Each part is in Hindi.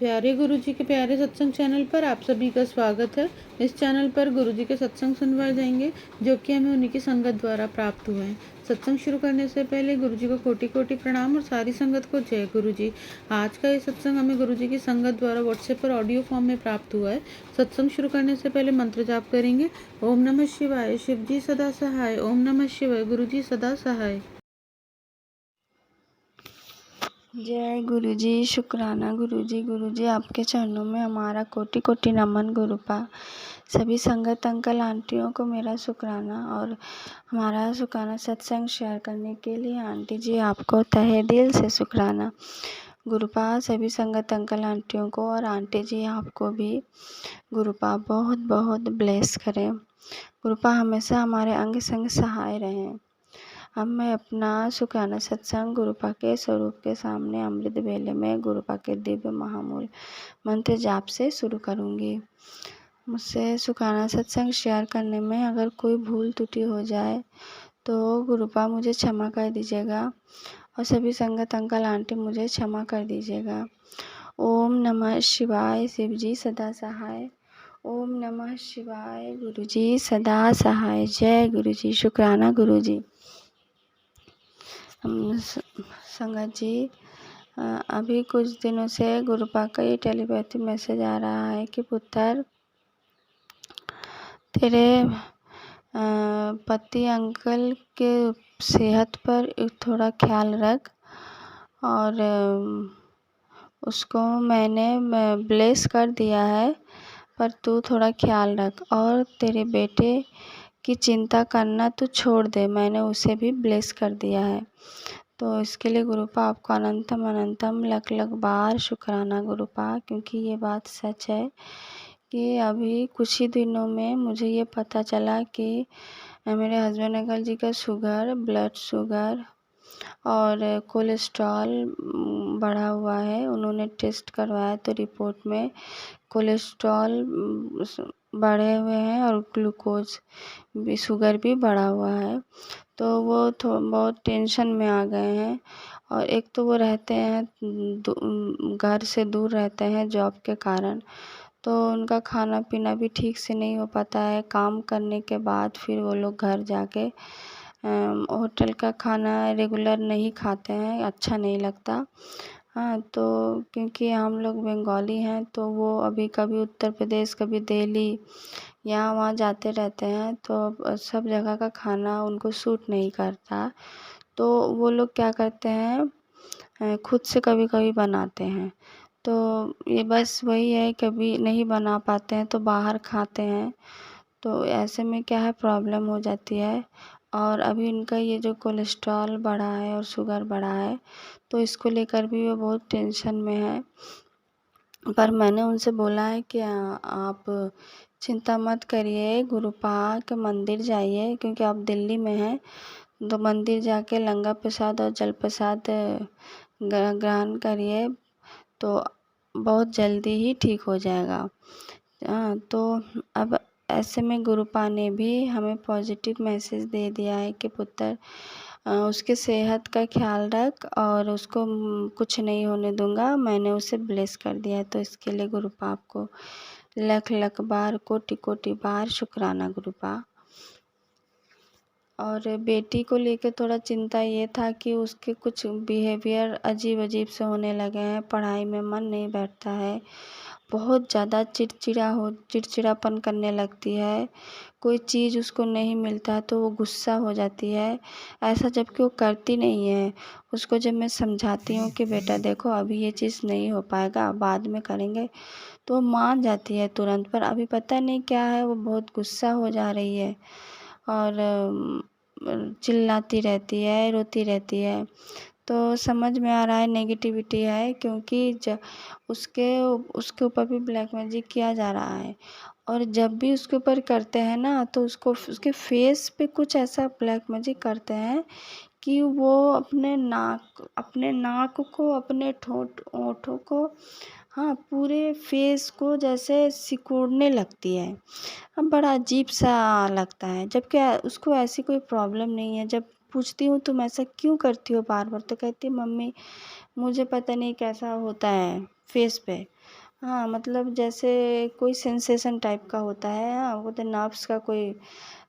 प्यारे गुरुजी के प्यारे सत्संग चैनल पर आप सभी का स्वागत है। इस चैनल पर गुरुजी के सत्संग सुनवाए जाएंगे जो कि हमें उन्हीं की संगत द्वारा प्राप्त हुए हैं। सत्संग शुरू करने से पहले गुरुजी को कोटि कोटि प्रणाम और सारी संगत को जय गुरुजी। आज का ये सत्संग हमें गुरुजी की संगत द्वारा व्हाट्सएप पर ऑडियो फॉर्म में प्राप्त हुआ है। सत्संग शुरू करने से पहले मंत्र जाप करेंगे। ओम नमः शिवाय, शिव जी सदा सहाय। ओम नमः शिवाय, गुरुजी सदा सहाय। जय गुरुजी, शुक्राना गुरुजी। गुरुजी आपके चरणों में हमारा कोटि कोटि नमन गुरुपा। सभी संगत अंकल आंटियों को मेरा शुक्राना और हमारा शुक्राना सत्संग शेयर करने के लिए आंटी जी आपको तहे दिल से शुक्राना गुरुपा। सभी संगत अंकल आंटियों को और आंटी जी आपको भी गुरुपा बहुत बहुत ब्लेस करें। गुरुपा हमेशा हमारे अंग संग सहाय रहें। अब मैं अपना शुक्राना सत्संग गुरुपा के स्वरूप के सामने अमृत बेले में गुरुपा के दिव्य महामूल मंत्र जाप से शुरू करूंगी। मुझसे शुक्राना सत्संग शेयर करने में अगर कोई भूल त्रुटि हो जाए तो गुरुपा मुझे क्षमा कर दीजिएगा और सभी संगत अंकल आंटी मुझे क्षमा कर दीजिएगा। ओम नमः शिवाय, शिव जी सदा सहाय। ओम नमः शिवाय, गुरुजी सदा सहाय। जय गुरुजी, शुक्राना गुरुजी। संगत जी, अभी कुछ दिनों से गुरुपा का ये टेलीपैथी मैसेज आ रहा है कि पुत्र तेरे पति अंकल के सेहत पर थोड़ा ख्याल रख और उसको मैंने ब्लेस कर दिया है पर तू थोड़ा ख्याल रख और तेरे बेटे की चिंता करना तू छोड़ दे, मैंने उसे भी ब्लेस कर दिया है। तो इसके लिए गुरुपा आपको अनंतम अनंतम लख लख बार शुक्राना गुरुपा, क्योंकि ये बात सच है कि अभी कुछ ही दिनों में मुझे ये पता चला कि मेरे हस्बैंड अंकल जी का शुगर, ब्लड शुगर और कोलेस्ट्रॉल बढ़ा हुआ है। उन्होंने टेस्ट करवाया तो रिपोर्ट में कोलेस्ट्रॉल बढ़े हुए हैं और ग्लूकोज भी, शुगर भी बढ़ा हुआ है। तो वो बहुत टेंशन में आ गए हैं और एक तो वो रहते हैं घर से दूर रहते हैं जॉब के कारण, तो उनका खाना पीना भी ठीक से नहीं हो पाता है। काम करने के बाद फिर वो लोग घर जाके होटल का खाना रेगुलर नहीं खाते हैं, अच्छा नहीं लगता। हाँ, तो क्योंकि हम लोग बंगाली हैं तो वो अभी कभी उत्तर प्रदेश कभी दिल्ली यहाँ वहाँ जाते रहते हैं, तो सब जगह का खाना उनको सूट नहीं करता। तो वो लोग क्या करते हैं, खुद से कभी कभी बनाते हैं। तो ये बस वही है, कभी नहीं बना पाते हैं तो बाहर खाते हैं। तो ऐसे में क्या है, प्रॉब्लम हो जाती है। और अभी इनका ये जो कोलेस्ट्रॉल बढ़ा है और शुगर बढ़ा है तो इसको लेकर भी वो बहुत टेंशन में है। पर मैंने उनसे बोला है कि आप चिंता मत करिए, गुरुपा के मंदिर जाइए, क्योंकि आप दिल्ली में हैं तो मंदिर जाके लंगर प्रसाद और जल प्रसाद ग्रहण करिए तो बहुत जल्दी ही ठीक हो जाएगा। तो अब ऐसे में गुरुपा ने भी हमें पॉजिटिव मैसेज दे दिया है कि पुत्र उसके सेहत का ख्याल रख और उसको कुछ नहीं होने दूंगा, मैंने उसे ब्लेस कर दिया है। तो इसके लिए गुरुपा आपको लख लख बार कोटि कोटि बार शुक्राना गुरुपा। और बेटी को लेकर थोड़ा चिंता ये था कि उसके कुछ बिहेवियर अजीब अजीब से होने लगे हैं, पढ़ाई में मन नहीं बैठता है, बहुत ज़्यादा चिड़चिड़ापन करने लगती है, कोई चीज़ उसको नहीं मिलता है तो वो गुस्सा हो जाती है, ऐसा जबकि वो करती नहीं है। उसको जब मैं समझाती हूँ कि बेटा देखो अभी ये चीज़ नहीं हो पाएगा, बाद में करेंगे, तो वो मान जाती है तुरंत। पर अभी पता नहीं क्या है, वो बहुत गुस्सा हो जा रही है और चिल्लाती रहती है, रोती रहती है। तो समझ में आ रहा है नेगेटिविटी है, क्योंकि उसके ऊपर भी ब्लैक मैजिक किया जा रहा है। और जब भी उसके ऊपर करते हैं ना तो उसके फेस पे कुछ ऐसा ब्लैक मैजिक करते हैं कि वो अपने नाक को, अपने होठों को, हाँ पूरे फेस को जैसे सिकुड़ने लगती है। अब बड़ा अजीब सा लगता है, जबकि उसको ऐसी कोई प्रॉब्लम नहीं है। जब पूछती हूँ तुम ऐसा क्यों करती हो बार बार, तो कहती है मम्मी मुझे पता नहीं कैसा होता है फेस पे। हाँ, मतलब जैसे कोई सेंसेशन टाइप का होता है, हाँ, वो तो नर्व्स का कोई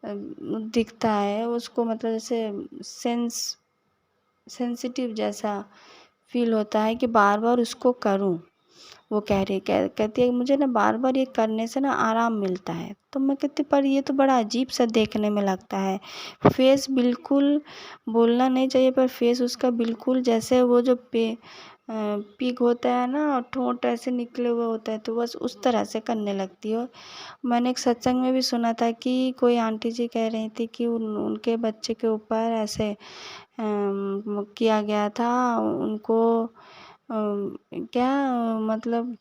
दिखता है उसको, मतलब जैसे सेंसिटिव जैसा फ़ील होता है कि बार-बार उसको करूँ। वो कहती है मुझे ना बार-बार ये करने से ना आराम मिलता है। तो मैं कहती पर ये तो बड़ा अजीब-सा देखने में लगता है। फेस बिल्कुल, बोलना नहीं चाहिए पर फेस उसका बिल्कुल जैसे वो जो पिग होता है ना, ठोंठ ऐसे निकले हुए होता है, तो बस उस तरह से करने लगती है। मैंने एक सत्संग में भी सुना था कि कोई आंटी जी कह रही थी कि उनके बच्चे के ऊपर ऐसे किया गया था उनको, क्या, मतलब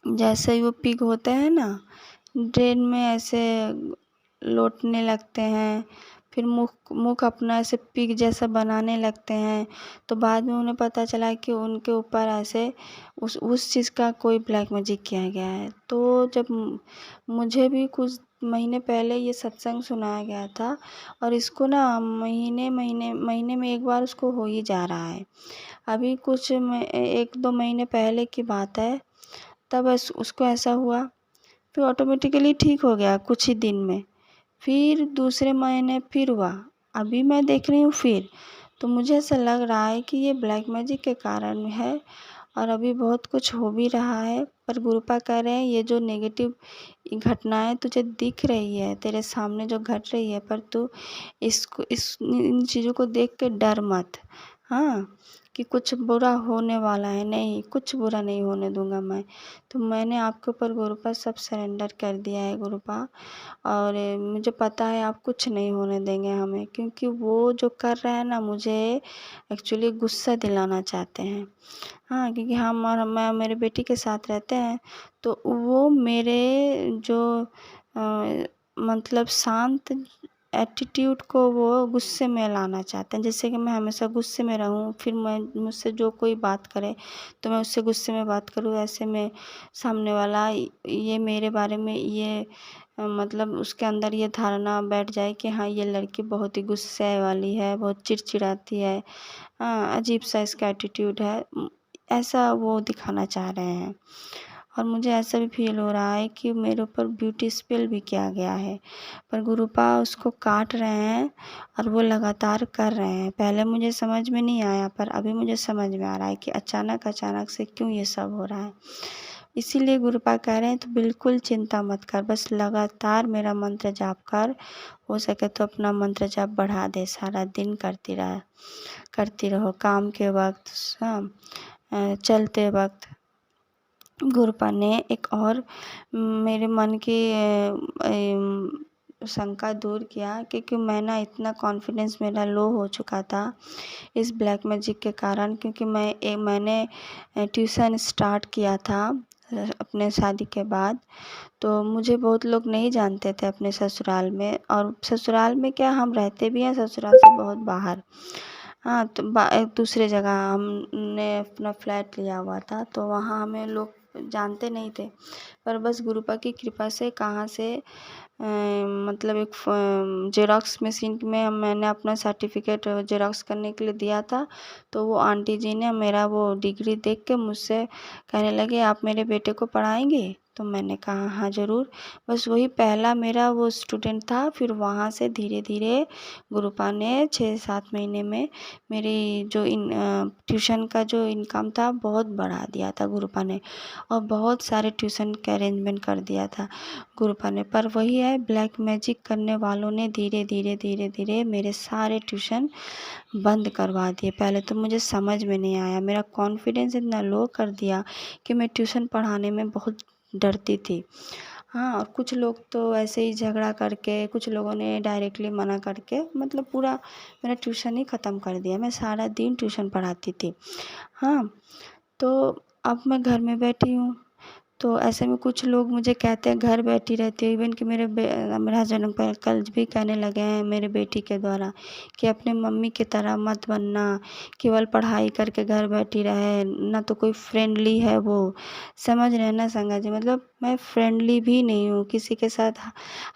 जैसे ही वो पिग होते हैं ना, ड्रेन में ऐसे लोटने लगते हैं, फिर मुँह मुँह अपना ऐसे पिग जैसा बनाने लगते हैं। तो बाद में उन्हें पता चला कि उनके ऊपर ऐसे उस चीज़ का कोई ब्लैक मैजिक किया गया है। तो जब मुझे भी कुछ महीने पहले ये सत्संग सुनाया गया था, और इसको ना महीने में एक बार उसको हो ही जा रहा है। अभी कुछ 1-2 महीने पहले की बात है, तब उसको ऐसा हुआ, फिर ऑटोमेटिकली ठीक हो गया कुछ ही दिन में। फिर दूसरे महीने फिर हुआ, अभी मैं देख रही हूँ फिर। तो मुझे ऐसा लग रहा है कि ये ब्लैक मैजिक के कारण है, और अभी बहुत कुछ हो भी रहा है। पर गुरुपा कह रहे हैं ये जो नेगेटिव घटनाएँ तुझे दिख रही है, तेरे सामने जो घट रही है, पर तू इन चीज़ों को देख के डर मत। हाँ, कि कुछ बुरा होने वाला है, नहीं, कुछ बुरा नहीं होने दूँगा मैं। तो मैंने आपके ऊपर गुरुपा सब सरेंडर कर दिया है गुरुपा, और मुझे पता है आप कुछ नहीं होने देंगे हमें, क्योंकि वो जो कर रहे हैं ना, मुझे एक्चुअली गुस्सा दिलाना चाहते हैं। हाँ, क्योंकि हम और मैं मेरे बेटी के साथ रहते हैं, तो वो मेरे जो मतलब शांत एटीट्यूड को वो गुस्से में लाना चाहते हैं। जैसे कि मैं हमेशा गुस्से में रहूँ, फिर मैं मुझसे जो कोई बात करे तो मैं उससे गुस्से में बात करूँ, ऐसे में सामने वाला ये मेरे बारे में ये मतलब उसके अंदर ये धारणा बैठ जाए कि हाँ, ये लड़की बहुत ही गुस्से वाली है, बहुत चिड़चिड़ाती है, हाँ, अजीब-सा इसका एटीट्यूड है। ऐसा वो दिखाना चाह रहे हैं, और मुझे ऐसा भी फ़ील हो रहा है कि मेरे ऊपर ब्यूटी स्पेल भी किया गया है। पर गुरुपा उसको काट रहे हैं, और वो लगातार कर रहे हैं। पहले मुझे समझ में नहीं आया, पर अभी मुझे समझ में आ रहा है कि अचानक से क्यों ये सब हो रहा है। इसीलिए गुरुपा कह रहे हैं तो बिल्कुल चिंता मत कर, बस लगातार मेरा मंत्र जाप कर। हो सके तो अपना मंत्र जाप बढ़ा दे, सारा दिन करती रहो, काम के वक़्त, हाँ, चलते वक़्त। गुरुपा ने एक और मेरे मन की शंका दूर किया, क्योंकि मैं ना इतना कॉन्फिडेंस मेरा लो हो चुका था इस ब्लैक मैजिक के कारण, क्योंकि मैंने ट्यूशन स्टार्ट किया था अपने शादी के बाद। तो मुझे बहुत लोग नहीं जानते थे अपने ससुराल में, और ससुराल में क्या, हम रहते भी हैं ससुराल से बहुत बाहर। हाँ, तो एक दूसरे जगह हमने अपना फ्लैट लिया हुआ था, तो वहाँ हमें लोग जानते नहीं थे। पर बस गुरुपा की कृपा से कहाँ से मतलब एक ज़ेरॉक्स मशीन में मैंने अपना सर्टिफिकेट ज़ेरॉक्स करने के लिए दिया था। तो वो आंटी जी ने मेरा वो डिग्री देख के मुझसे कहने लगे, आप मेरे बेटे को पढ़ाएंगे? तो मैंने कहा हाँ ज़रूर। बस वही पहला मेरा वो स्टूडेंट था। फिर वहाँ से धीरे धीरे गुरुपा ने 6-7 महीने में मेरी जो ट्यूशन का जो इनकम था बहुत बढ़ा दिया था गुरुपा ने, और बहुत सारे ट्यूशन का अरेंजमेंट कर दिया था गुरुपा ने। पर वही है, ब्लैक मैजिक करने वालों ने धीरे धीरे मेरे सारे ट्यूशन बंद करवा दिए। पहले तो मुझे समझ में नहीं आया, मेरा कॉन्फिडेंस इतना लो कर दिया कि मैं ट्यूशन पढ़ाने में बहुत डरती थी। हाँ, और कुछ लोग तो ऐसे ही झगड़ा करके, कुछ लोगों ने डायरेक्टली मना करके मतलब पूरा मेरा ट्यूशन ही ख़त्म कर दिया। मैं सारा दिन ट्यूशन पढ़ाती थी। हाँ, तो अब मैं घर में बैठी हूँ, तो ऐसे में कुछ लोग मुझे कहते हैं घर बैठी रहती है। इवन कि मेरे हस्बैंड अंकल कल भी कहने लगे हैं मेरे बेटी के द्वारा कि अपने मम्मी की तरह मत बनना, केवल पढ़ाई करके घर बैठी रहे, ना तो कोई फ्रेंडली है वो। समझ रहे हैं ना संगा जी, मतलब मैं फ्रेंडली भी नहीं हूँ, किसी के साथ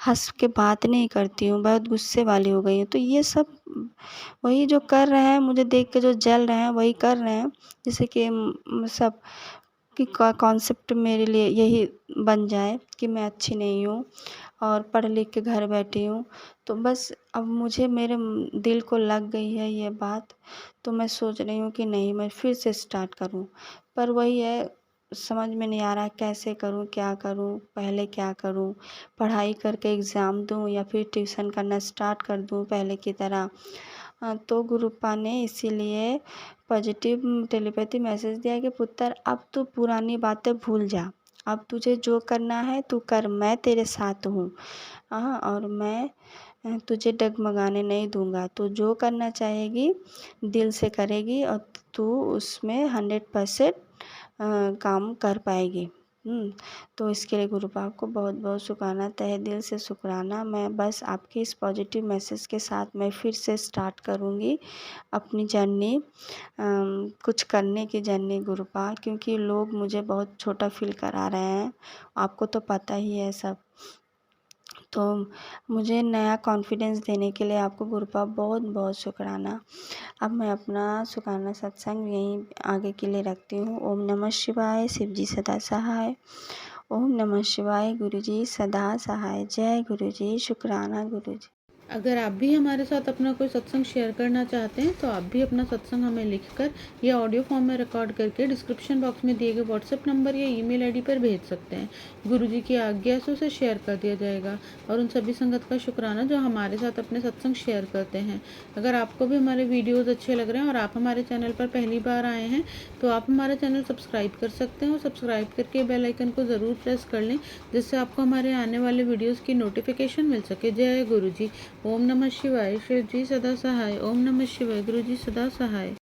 हँस के बात नहीं करती हूँ, बहुत गुस्से वाली हो गई हूँ। तो ये सब वही जो कर रहे हैं, मुझे देख के जो जल रहे हैं वही कर रहे हैं। जैसे कि सब कि कॉन्सेप्ट मेरे लिए यही बन जाए कि मैं अच्छी नहीं हूँ और पढ़ लिख के घर बैठी हूँ। तो बस अब मुझे मेरे दिल को लग गई है ये बात, तो मैं सोच रही हूँ कि नहीं, मैं फिर से स्टार्ट करूँ। पर वही है, समझ में नहीं आ रहा कैसे करूँ, क्या करूँ, पहले क्या करूँ? पढ़ाई करके एग्ज़ाम दूँ या फिर ट्यूशन करना स्टार्ट कर दूँ पहले की तरह? तो गुरुपा ने इसीलिए पॉजिटिव टेलीपैथी मैसेज दिया कि पुत्र, अब तू पुरानी बातें भूल जा। अब तुझे जो करना है तू कर, मैं तेरे साथ हूँ। और मैं तुझे डगमगाने नहीं दूँगा। तू जो करना चाहेगी दिल से करेगी और तू उसमें 100% काम कर पाएगी। तो इसके लिए गुरुपाप को बहुत-बहुत शुक्राना, तहे दिल से शुक्राना। मैं बस आपके इस पॉजिटिव मैसेज के साथ मैं फिर से स्टार्ट करूँगी अपनी जर्नी, कुछ करने की जर्नी गुरुपा, क्योंकि लोग मुझे बहुत छोटा फ़ील करा रहे हैं। आपको तो पता ही है सब। तो मुझे नया कॉन्फिडेंस देने के लिए आपको गुरुपाप बहुत-बहुत शुक्राना। अब मैं अपना शुक्राना सत्संग यहीं आगे के लिए रखती हूँ। ओम नमः शिवाय, शिव जी सदा सहाय। ओम नमः शिवाय, गुरु जी सदा सहाय। जय गुरु जी, शुक्राना गुरु जी। अगर आप भी हमारे साथ अपना कोई सत्संग शेयर करना चाहते हैं तो आप भी अपना सत्संग हमें लिखकर या ऑडियो फॉर्म में रिकॉर्ड करके डिस्क्रिप्शन बॉक्स में दिए गए व्हाट्सएप नंबर या ईमेल आईडी पर भेज सकते हैं। गुरुजी की आज्ञा से उसे शेयर कर दिया जाएगा। और उन सभी संगत का शुक्राना जो हमारे साथ अपने सत्संग शेयर करते हैं। अगर आपको भी हमारे वीडियोज़ अच्छे लग रहे हैं और आप हमारे चैनल पर पहली बार आए हैं तो आप हमारा चैनल सब्सक्राइब कर सकते हैं और सब्सक्राइब करके बेल आइकन को ज़रूर प्रेस कर लें, जिससे आपको हमारे आने वाले वीडियोज़ की नोटिफिकेशन मिल सके। जय गुरु जी। ओम नमः शिवाय, शिव जी सदा सहाय। ओम नमः शिवाय, गुरु जी सदा सहाय।